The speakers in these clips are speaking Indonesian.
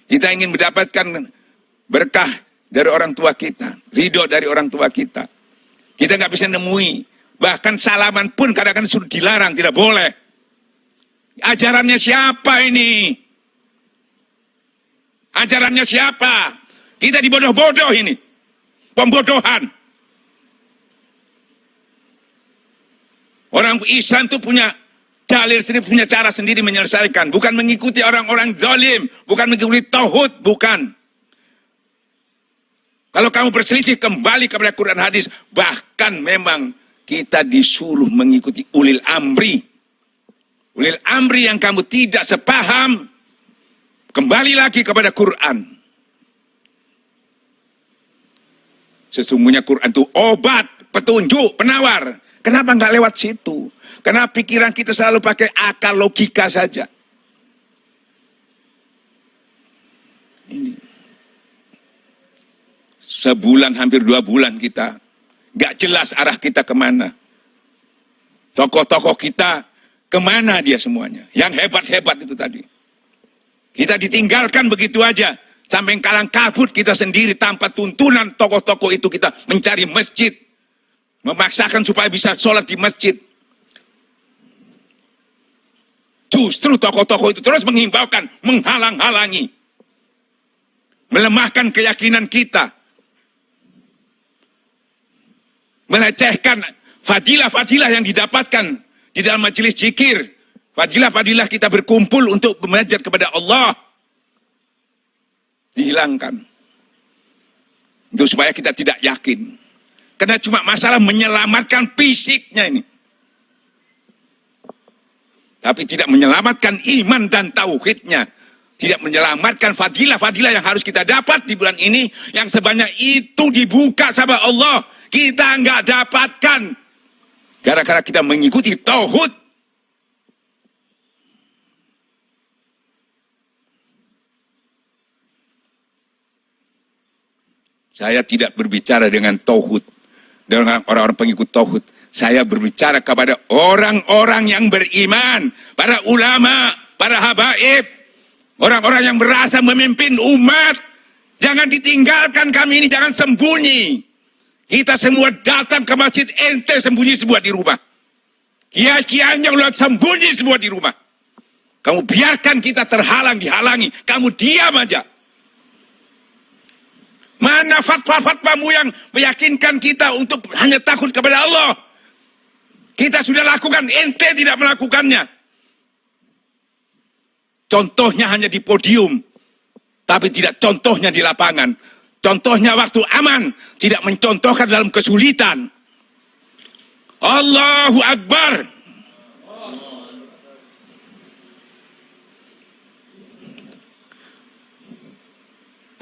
Kita ingin mendapatkan berkah dari orang tua kita, ridho dari orang tua kita. Kita nggak bisa nemui, bahkan salaman pun kadang-kadang sudah dilarang, tidak boleh. Ajarannya siapa ini? Ajarannya siapa? Kita dibodoh-bodoh ini. Pembodohan. Orang Islam itu punya dalil sendiri, punya cara sendiri menyelesaikan. Bukan mengikuti orang-orang zalim, bukan mengikuti tauhid, bukan. Kalau kamu berselisih, kembali kepada Quran hadis. Bahkan memang kita disuruh mengikuti ulil amri. Ulil amri yang kamu tidak sepaham, kembali lagi kepada Quran. Sesungguhnya Quran itu obat, petunjuk, penawar. Kenapa nggak lewat situ? Karena pikiran kita selalu pakai akal logika saja. Ini. Sebulan, hampir 2 bulan kita. Nggak jelas arah kita kemana. Tokoh-tokoh kita, kemana dia semuanya. Yang hebat-hebat itu tadi. Kita ditinggalkan begitu aja. Sampai kalang kabut kita sendiri tanpa tuntunan tokoh-tokoh itu kita mencari masjid. Memaksakan supaya bisa sholat di masjid. Justru tokoh-tokoh itu terus menghimbaukan, menghalang-halangi. Melemahkan keyakinan kita. Melecehkan fadilah-fadilah yang didapatkan di dalam majelis zikir. Fadilah-fadilah kita berkumpul untuk belajar kepada Allah. Dihilangkan. Itu supaya kita tidak yakin. Karena cuma masalah menyelamatkan fisiknya ini. Tapi tidak menyelamatkan iman dan tauhidnya. Tidak menyelamatkan fadilah-fadilah yang harus kita dapat di bulan ini. Yang sebanyak itu dibuka sama Allah. Kita nggak dapatkan. Gara-gara kita mengikuti tauhid. Saya tidak berbicara dengan tauhid, dengan orang-orang pengikut tauhid. Saya berbicara kepada orang-orang yang beriman, para ulama, para habaib, orang-orang yang berasa memimpin umat. Jangan ditinggalkan kami ini, jangan sembunyi. Kita semua datang ke masjid, ente sembunyi semua di rumah. Kiai-kiainya ulah sembunyi semua di rumah. Kamu biarkan kita terhalang, dihalangi. Kamu diam aja. Mana fatwa-fatwamu yang meyakinkan kita untuk hanya takut kepada Allah? Kita sudah lakukan, ente tidak melakukannya. Contohnya hanya di podium, tapi tidak contohnya di lapangan. Contohnya waktu aman, tidak mencontohkan dalam kesulitan. Allahu Akbar.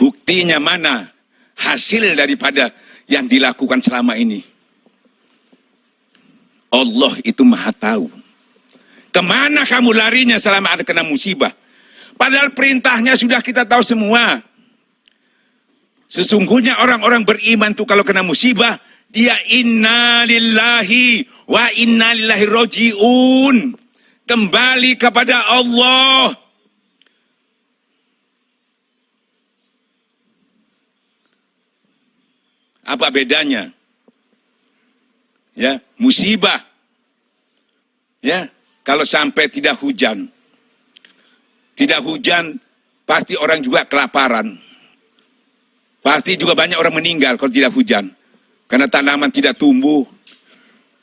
Buktinya mana? Hasil daripada yang dilakukan selama ini. Allah itu maha tahu. Kemana kamu larinya selama ada kena musibah? Padahal perintahnya sudah kita tahu semua. Sesungguhnya orang-orang beriman itu kalau kena musibah, dia inna lillahi wa inna ilaihi raji'un. Kembali kepada Allah. Apa bedanya? Ya, musibah. Ya, kalau sampai tidak hujan. Tidak hujan, pasti orang juga kelaparan. Pasti juga banyak orang meninggal kalau tidak hujan. Karena tanaman tidak tumbuh.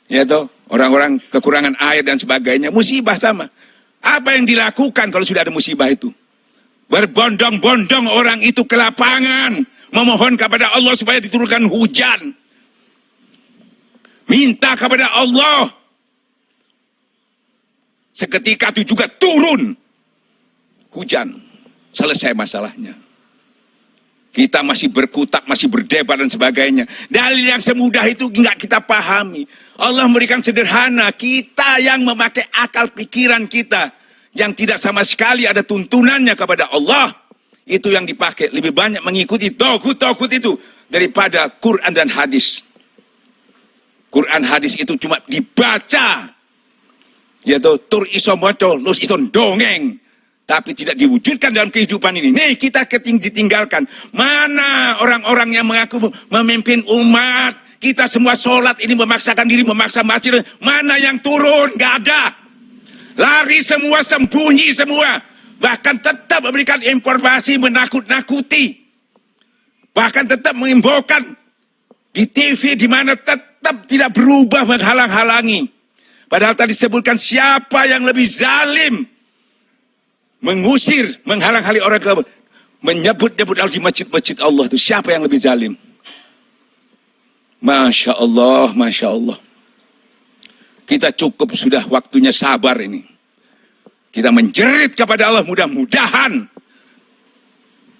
Ya toh, orang-orang kekurangan air dan sebagainya. Musibah sama. Apa yang dilakukan kalau sudah ada musibah itu? Berbondong-bondong orang itu ke lapangan. Memohon kepada Allah supaya diturunkan hujan. Minta kepada Allah. Seketika itu juga turun hujan. Selesai masalahnya. Kita masih berkutak, masih berdebat dan sebagainya. Dalil yang semudah itu nggak kita pahami. Allah memberikan sederhana. Kita yang memakai akal pikiran kita. Yang tidak sama sekali ada tuntunannya kepada Allah. Itu yang dipakai. Lebih banyak mengikuti tauhid itu daripada Quran dan hadis. Quran hadis itu cuma dibaca. Yaitu tur iso maca, lus iso dongeng. tapi tidak diwujudkan dalam kehidupan ini. Nih, kita ditinggalkan. Mana orang-orang yang mengaku memimpin umat? Kita semua sholat ini memaksakan diri, memaksa masjid. Mana yang turun? Gak ada. Lari semua, sembunyi semua. Bahkan tetap memberikan informasi menakut-nakuti. Bahkan tetap mengimbaukan di TV, di mana tetap tidak berubah menghalang-halangi. Padahal tadi disebutkan siapa yang lebih zalim. Mengusir, menghalang-halangi orang ke menyebut-nyebut di masjid-masjid Allah itu. Siapa yang lebih zalim? Masya Allah, Masya Allah. Kita cukup sudah waktunya sabar ini. Kita menjerit kepada Allah, mudah-mudahan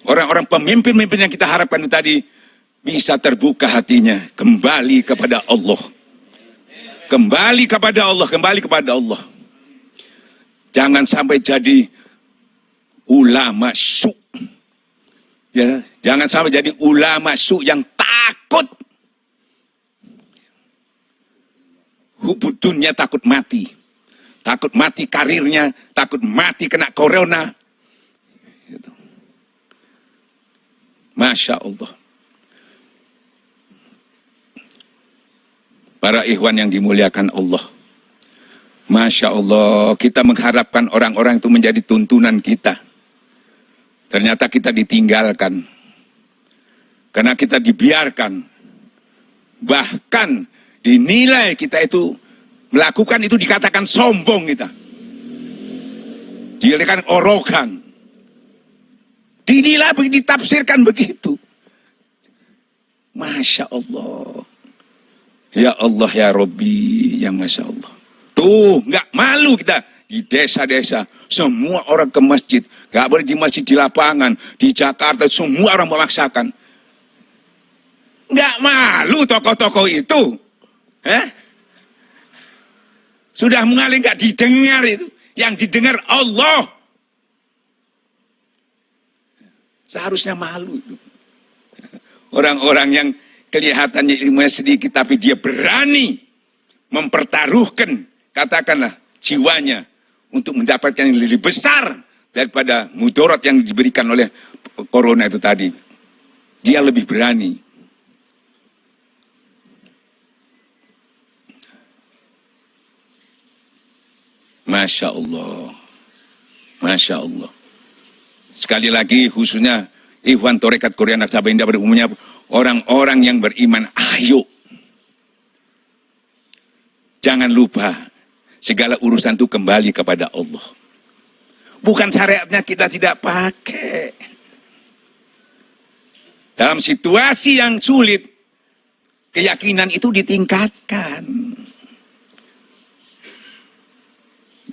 orang-orang pemimpin-pemimpin yang kita harapkan itu tadi bisa terbuka hatinya, kembali kepada Allah. Kembali kepada Allah, kembali kepada Allah. Jangan sampai jadi ulama su. Ya, jangan sampai jadi ulama su yang takut. Hubud dunia, takut mati. Takut mati karirnya, takut mati kena corona. Gitu. Masya Allah. Para ikhwan yang dimuliakan Allah. Masya Allah, kita mengharapkan orang-orang itu menjadi tuntunan kita. Ternyata kita ditinggalkan. Karena kita dibiarkan. Bahkan dinilai kita itu melakukan itu dikatakan sombong kita. Dikatakan orogan. Dinilai, ditafsirkan begitu. Masya Allah. Ya Allah, ya Rabbi, ya Masya Allah. Tuh, nggak malu kita. Di desa-desa, semua orang ke masjid. Nggak boleh di masjid, di lapangan. Di Jakarta, semua orang memaksakan. Nggak malu tokoh-tokoh itu. Sudah mengalir nggak didengar itu. Yang didengar Allah. Seharusnya malu itu. Orang-orang yang kelihatannya ilmunya sedikit, tapi dia berani mempertaruhkan, katakanlah, jiwanya untuk mendapatkan yang lebih besar daripada mudarat yang diberikan oleh corona itu tadi. Dia lebih berani. Masya Allah. Masya Allah. Sekali lagi khususnya Ikhwan Torekat Korea Naksabendi pada umumnya orang-orang yang beriman, ayo. Jangan lupa segala urusan itu kembali kepada Allah. Bukan syariatnya kita tidak pakai. Dalam situasi yang sulit, keyakinan itu ditingkatkan.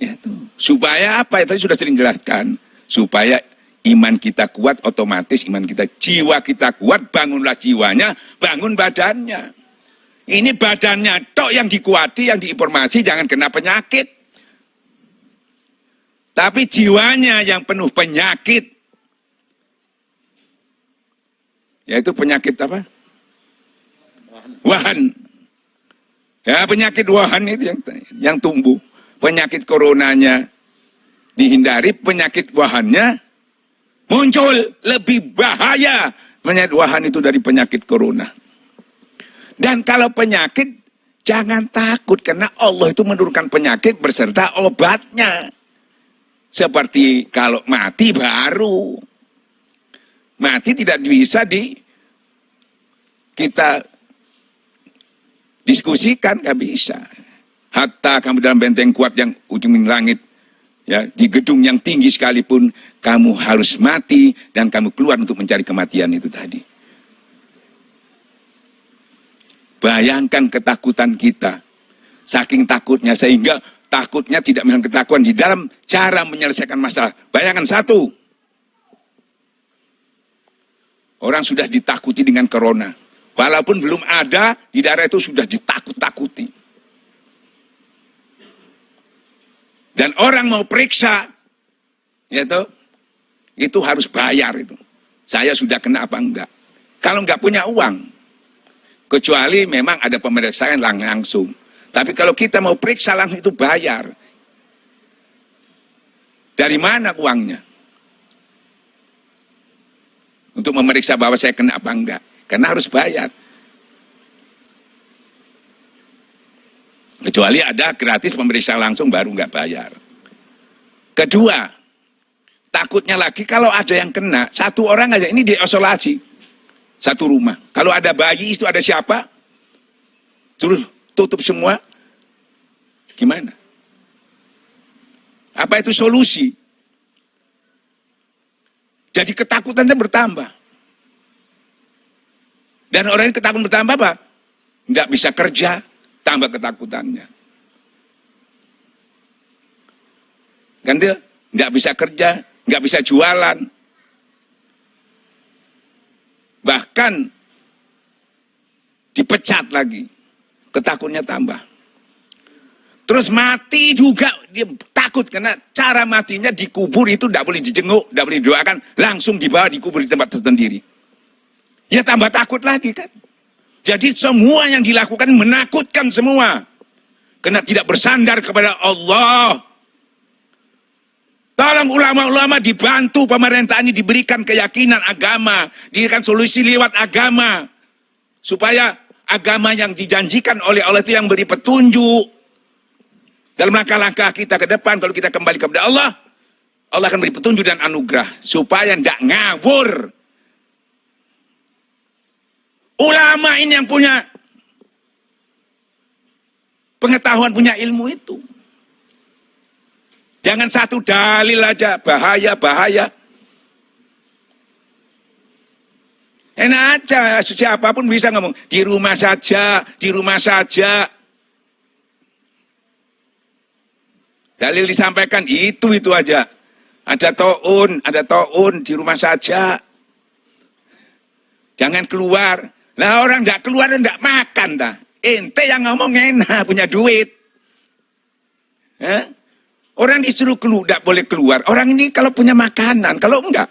Ya, tuh. Supaya apa? Itu sudah sering jelaskan. Supaya iman kita kuat, otomatis iman kita, jiwa kita kuat, bangunlah jiwanya, bangun badannya. Ini badannya tok yang dikuati, yang diinformasi, jangan kena penyakit. Tapi jiwanya yang penuh penyakit. Yaitu penyakit apa? Wahan. Ya, penyakit wahan itu yang tumbuh. Penyakit coronanya dihindari, penyakit wahannya muncul. Lebih bahaya penyakit wahan itu dari penyakit corona. Dan kalau penyakit, jangan takut. Karena Allah itu menurunkan penyakit berserta obatnya. Seperti kalau mati baru. Mati tidak bisa kita diskusikan, nggak bisa. Hatta kamu dalam benteng kuat yang ujung langit, ya, di gedung yang tinggi sekalipun, kamu harus mati dan kamu keluar untuk mencari kematian itu tadi. Bayangkan ketakutan kita, saking takutnya sehingga takutnya tidak melihat ketakutan di dalam cara menyelesaikan masalah. Bayangkan satu, orang sudah ditakuti dengan corona, walaupun belum ada di daerah itu sudah ditakut-takuti. Dan orang mau periksa, itu harus bayar itu. Saya sudah kena apa enggak? Kalau enggak punya uang, kecuali memang ada pemeriksaan langsung. Tapi kalau kita mau periksa langsung itu bayar. Dari mana uangnya? Untuk memeriksa bahwa saya kena apa enggak. Karena harus bayar. Kecuali ada gratis pemeriksa langsung baru nggak bayar. Kedua, takutnya lagi kalau ada yang kena, satu orang aja, ini diisolasi. Satu rumah. Kalau ada bayi itu ada siapa? Terus tutup semua. Gimana? Apa itu solusi? Jadi ketakutannya bertambah. Dan orang yang ketakutan bertambah apa? Nggak bisa kerja, tambah ketakutannya. Kan dia nggak bisa kerja, nggak bisa jualan. Bahkan dipecat lagi. Ketakutannya tambah. Terus mati juga, dia takut karena cara matinya dikubur itu tidak boleh dijenguk, tidak boleh didoakan, langsung dibawa dikubur di tempat tersendiri. Ya tambah takut lagi kan. Jadi semua yang dilakukan menakutkan semua. Karena tidak bersandar kepada Allah. Tolong ulama-ulama dibantu pemerintah ini diberikan keyakinan agama, diberikan solusi lewat agama. Supaya agama yang dijanjikan oleh Allah itu yang beri petunjuk. Dalam langkah-langkah kita ke depan, kalau kita kembali kepada Allah, Allah akan beri petunjuk dan anugerah. Supaya tidak ngawur. Ulama ini yang punya pengetahuan, punya ilmu itu. Jangan satu dalil aja, bahaya. Enak aja, siapapun bisa ngomong, di rumah saja. Dalil disampaikan, itu aja. Ada taun, di rumah saja. Jangan keluar. Lah orang tidak keluar, tidak makan dah. Ente yang ngomong enak, punya duit. Orang disuruh keluar, tidak boleh keluar. Orang ini kalau punya makanan, kalau enggak.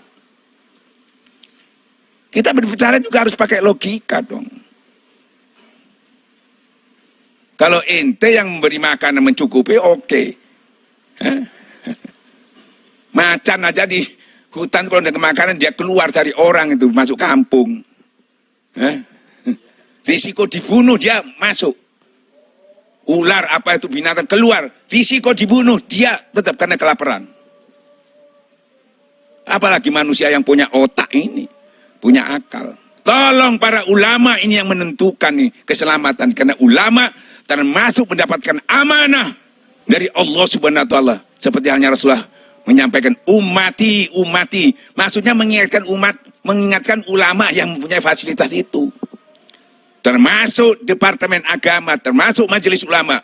Kita berbicara juga harus pakai logika dong. Kalau ente yang memberi makanan mencukupi, oke. Macan aja di hutan kalau ada makanan dia keluar cari orang itu masuk kampung. Risiko dibunuh dia masuk. Ular apa itu binatang keluar, risiko dibunuh dia tetap karena kelaparan. Apalagi manusia yang punya otak ini, punya akal. Tolong para ulama ini yang menentukan nih keselamatan, karena ulama termasuk mendapatkan amanah dari Allah Subhanahu wa taala. Seperti halnya Rasulullah menyampaikan umati. Maksudnya mengingatkan ulama yang mempunyai fasilitas itu. Termasuk Departemen Agama, termasuk Majelis Ulama.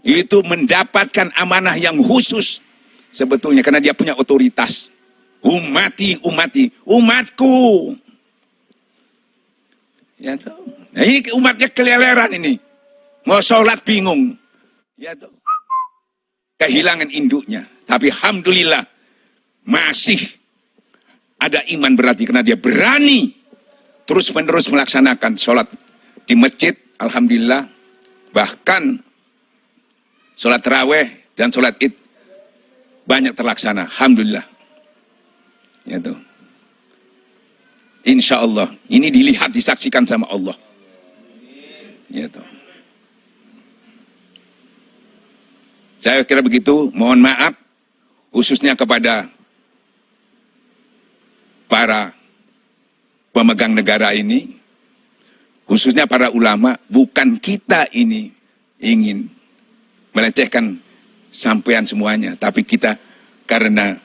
Itu mendapatkan amanah yang khusus sebetulnya karena dia punya otoritas. Umatku. Ya toh. Nah ini umatnya keleleran ini. Mau sholat bingung. Ya toh. Kehilangan induknya. Tapi alhamdulillah masih ada iman berarti karena dia berani terus-menerus melaksanakan sholat di masjid, alhamdulillah. Bahkan sholat tarawih dan sholat id banyak terlaksana, alhamdulillah. Ya tuh. Insya Allah, ini dilihat, disaksikan sama Allah. Ya tuh. Saya kira begitu, mohon maaf, khususnya kepada para pemegang negara ini, khususnya para ulama, bukan kita ini ingin melecehkan sampean semuanya, tapi kita karena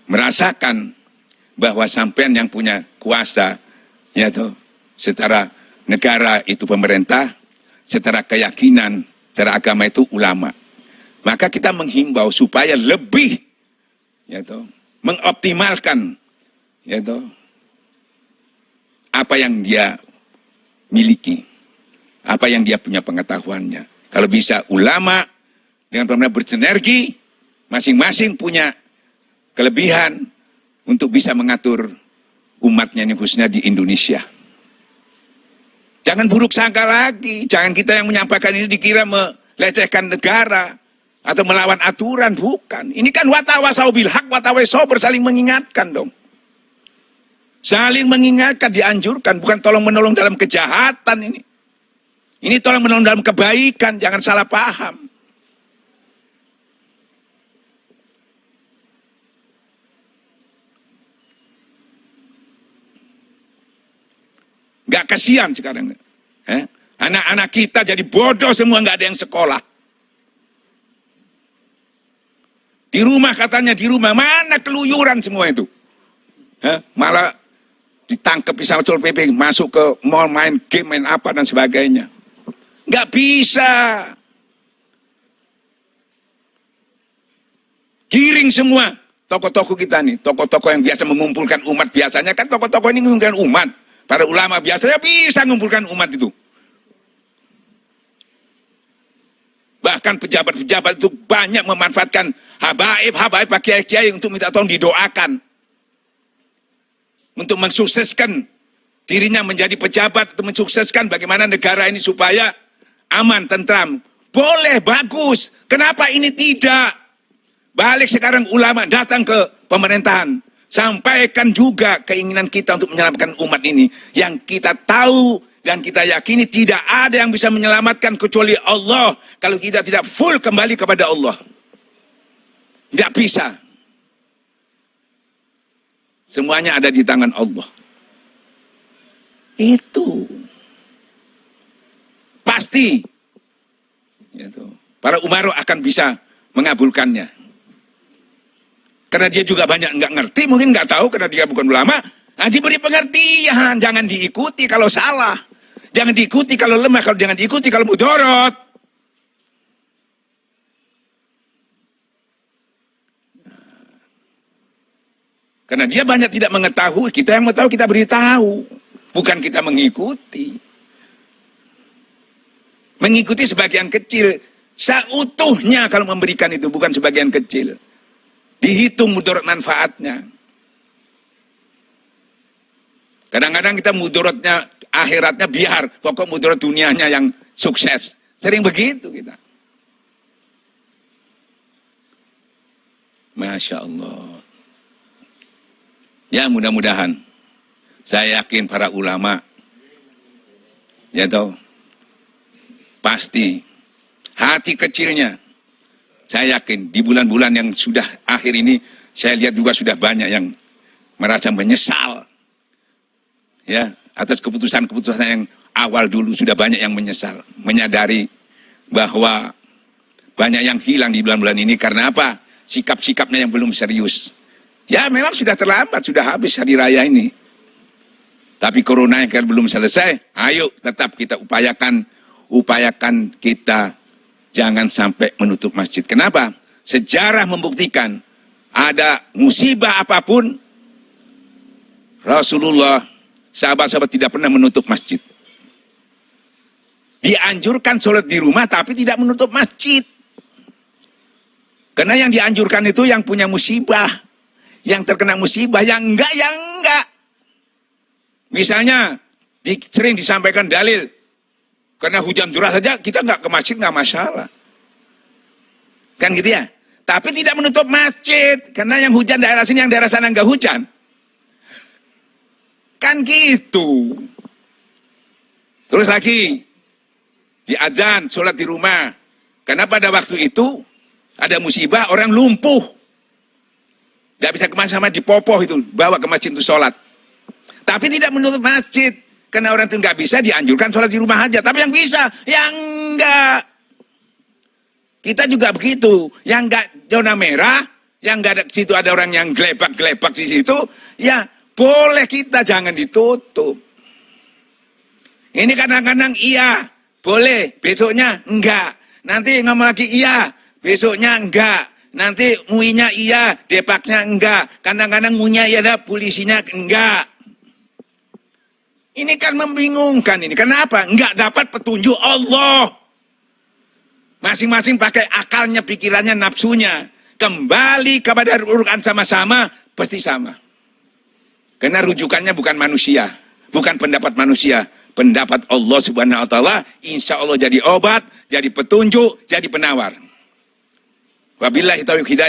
merasakan bahwa sampean yang punya kuasa, ya toh, secara negara itu pemerintah, secara keyakinan, secara agama itu ulama. Maka kita menghimbau supaya lebih, ya toh, mengoptimalkan, ya toh, apa yang dia miliki, apa yang dia punya pengetahuannya. Kalau bisa ulama dengan pemerintah bersinergi, masing-masing punya kelebihan untuk bisa mengatur umatnya ini khususnya di Indonesia. Jangan buruk sangka lagi, jangan kita yang menyampaikan ini dikira melecehkan negara. atau melawan aturan, bukan. Ini kan watawasau bil haq, watawasau saling mengingatkan dong. Saling mengingatkan, dianjurkan, bukan tolong menolong dalam kejahatan ini. Ini tolong menolong dalam kebaikan, jangan salah paham. Gak kasihan sekarang. Anak-anak kita jadi bodoh semua, gak ada yang sekolah. Di rumah katanya, di rumah. Mana keluyuran semua itu? Malah ditangkap di Satpol PP, masuk ke mall, main game, main apa dan sebagainya. Nggak bisa. Giring semua tokoh-tokoh kita nih. Tokoh-tokoh yang biasa mengumpulkan umat. Biasanya kan tokoh-tokoh ini mengumpulkan umat. Para ulama biasanya bisa mengumpulkan umat itu. Bahkan pejabat-pejabat itu banyak memanfaatkan habaib pak kiai-kiai untuk minta tolong didoakan. Untuk mensukseskan dirinya menjadi pejabat, untuk mensukseskan bagaimana negara ini supaya aman, tentram. Boleh, bagus. Kenapa ini tidak? Balik sekarang ulama datang ke pemerintahan. Sampaikan juga keinginan kita untuk menyelamatkan umat ini. Yang kita tahu dan kita yakini tidak ada yang bisa menyelamatkan kecuali Allah. Kalau kita tidak full kembali kepada Allah. Tidak bisa. Semuanya ada di tangan Allah. Itu. Pasti. Itu. Para umaro akan bisa mengabulkannya. Karena dia juga banyak nggak ngerti, mungkin nggak tahu karena dia bukan ulama. Nah, diberi pengertian, jangan diikuti kalau salah. Jangan diikuti kalau lemah, kalau jangan diikuti kalau mudorot. Karena dia banyak tidak mengetahui, kita yang mengetahui kita beritahu. Bukan kita mengikuti. Mengikuti sebagian kecil. Seutuhnya kalau memberikan itu, bukan sebagian kecil. Dihitung mudarat manfaatnya. Kadang-kadang kita mudaratnya, akhiratnya biar. Pokok mudarat dunianya yang sukses. Sering begitu kita. Masya Allah. Ya mudah-mudahan. Saya yakin para ulama. Ya tahu. Pasti. Hati kecilnya. Saya yakin di bulan-bulan yang sudah akhir ini, saya lihat juga sudah banyak yang merasa menyesal. Ya, atas keputusan-keputusan yang awal dulu sudah banyak yang menyesal. Menyadari bahwa banyak yang hilang di bulan-bulan ini. Karena apa? Sikap-sikapnya yang belum serius. Ya memang sudah terlambat, sudah habis hari raya ini. Tapi corona yang belum selesai, ayo tetap kita upayakan kita jangan sampai menutup masjid. Kenapa? Sejarah membuktikan ada musibah apapun, Rasulullah, sahabat-sahabat tidak pernah menutup masjid. Dianjurkan sholat di rumah tapi tidak menutup masjid. Karena yang dianjurkan itu yang punya musibah, yang terkena musibah, yang enggak. Misalnya sering disampaikan dalil, karena hujan deras saja kita nggak ke masjid nggak masalah, kan gitu ya. Tapi tidak menutup masjid karena yang hujan daerah sini, yang daerah sana nggak hujan, kan gitu. Terus lagi di azan sholat di rumah, karena pada waktu itu ada musibah orang lumpuh, nggak bisa kemana sama dipopoh itu bawa ke masjid untuk sholat. Tapi tidak menutup masjid. Karena orang itu nggak bisa, dianjurkan sholat di rumah aja. Tapi yang bisa, yang enggak. Kita juga begitu. Yang enggak zona merah, yang enggak ada situ ada orang yang gelebak-gelebak di situ, ya boleh kita, jangan ditutup. Ini kadang-kadang iya, boleh, besoknya enggak. Nanti ngomong lagi iya, besoknya enggak. Nanti muinya iya, depaknya enggak. Kadang-kadang muinya iya, ada polisinya enggak. Ini kan membingungkan ini. Kenapa? Enggak dapat petunjuk Allah. Masing-masing pakai akalnya, pikirannya, nafsunya. Kembali kepada urutan sama-sama, pasti sama. Karena rujukannya bukan manusia. Bukan pendapat manusia. Pendapat Allah Subhanahu wa ta'ala. Insya Allah jadi obat, jadi petunjuk, jadi penawar. Wabillahi taufiq hidayah.